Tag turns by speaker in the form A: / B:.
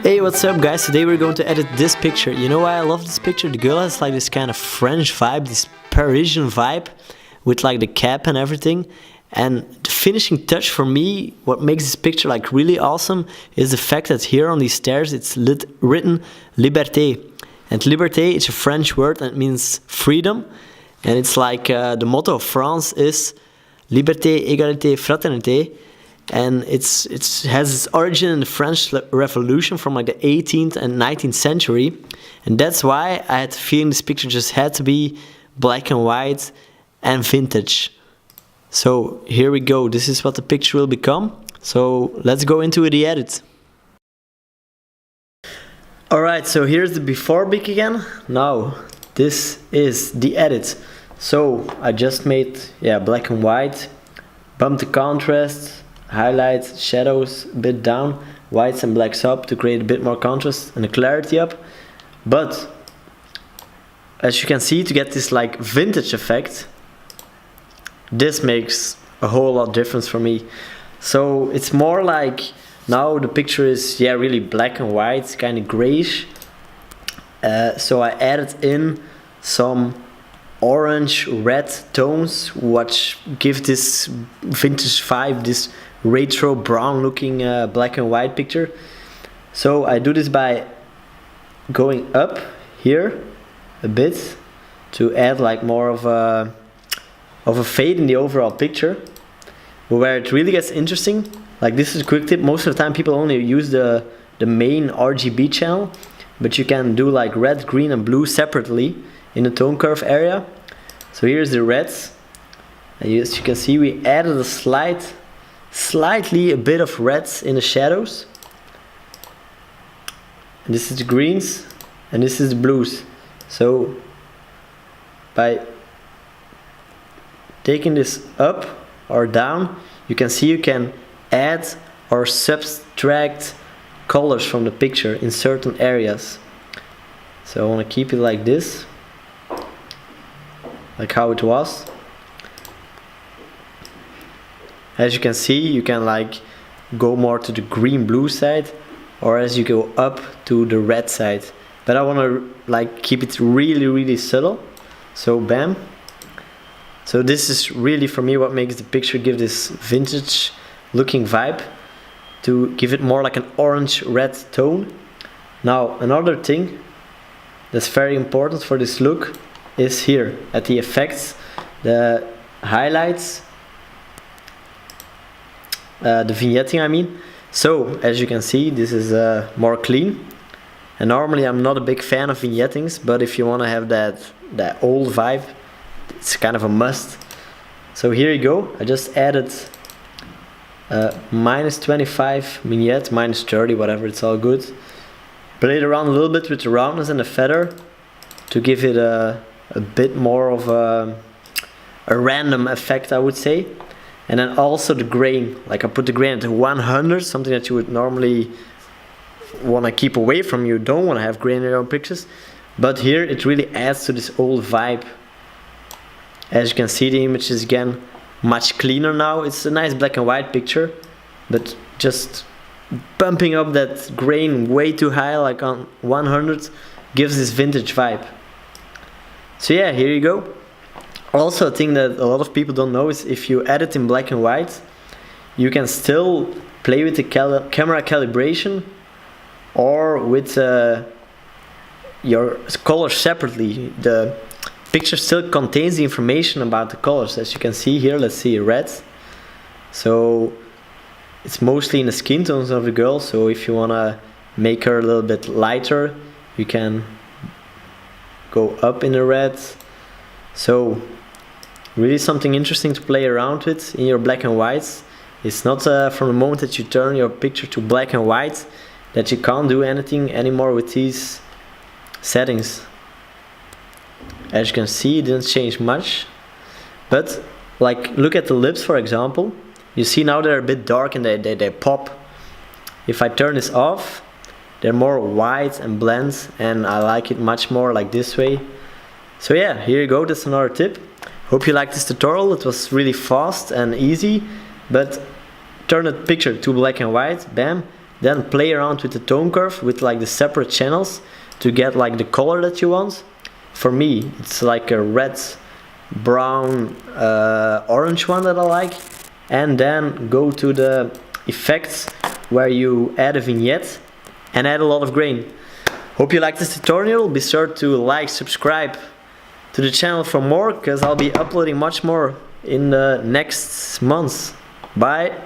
A: Hey, what's up guys? Today we're going to edit this picture. You know why I love this picture? The girl has like this kind of French vibe, this Parisian vibe with like the cap and everything. And the finishing touch for me, what makes this picture like really awesome, is the fact that here on these stairs it's written Liberté. And Liberté, it's a French word and it means freedom. And it's like the motto of France is Liberté, Égalité, Fraternité. And it has its origin in the French Revolution from like the 18th and 19th century. And that's why I had the feeling this picture just had to be black and white and vintage. So here we go, this is what the picture will become. So let's go into the edit. Alright, so here's the before pic again. Now this is the edit. So I just made black and white, bumped the contrast, highlights, shadows a bit down, whites and blacks up to create a bit more contrast and the clarity up. But as you can see, to get this like vintage effect, this makes a whole lot of difference for me. So it's more like now the picture is really black and white, kind of grayish. So I added in some orange red tones which give this vintage vibe, this retro brown looking black and white picture. So I do this by going up here a bit to add like more of a fade in the overall picture. But where it really gets interesting, like this is a quick tip, most of the time people only use the main RGB channel, but you can do like red, green and blue separately in the tone curve area. So here's the reds, and as you can see we added a slightly a bit of reds in the shadows. And this is the greens and this is the blues. So by taking this up or down, you can see you can add or subtract colors from the picture in certain areas. So I want to keep it like this, like how it was. As you can see, you can like go more to the green blue side, or as you go up to the red side. But I want to like keep it really subtle. So bam. So this is really for me what makes the picture give this vintage looking vibe, to give it more like an orange red tone. Now another thing that's very important for this look is here at the effects, the highlights, the vignetting I mean. So as you can see, this is more clean, and normally I'm not a big fan of vignettings, but if you want to have that old vibe, it's kind of a must. So here you go, I just added -25 vignette, -30, whatever, it's all good. Played around a little bit with the roundness and the feather to give it a bit more of a random effect, I would say. And then also the grain, like I put the grain at 100, something that you would normally want to keep away from. You don't want to have grain in your pictures, but here it really adds to this old vibe. As you can see, the image is again much cleaner now. It's a nice black and white picture, but just bumping up that grain way too high, like on 100, gives this vintage vibe. So yeah, here you go. Also, a thing that a lot of people don't know is if you edit in black and white, you can still play with the camera calibration or with your colors separately. The picture still contains the information about the colors. As you can see here, let's see red. So it's mostly in the skin tones of the girl. So if you want to make her a little bit lighter, you can go up in the red. So really something interesting to play around with in your black and whites. It's not from the moment that you turn your picture to black and white that you can't do anything anymore with these settings. As you can see, it didn't change much, but like look at the lips for example. You see now they're a bit dark and they pop. If I turn this off, they're more white and blend, and I like it much more like this way. So yeah, here you go, that's another tip. Hope you liked this tutorial. It was really fast and easy, but turn the picture to black and white, bam, then play around with the tone curve with like the separate channels to get like the color that you want. For me, it's like a red, brown, orange one that I like. And then go to the effects where you add a vignette and add a lot of grain. Hope you liked this tutorial. Be sure to like, subscribe to the channel for more, because I'll be uploading much more in the next months. Bye!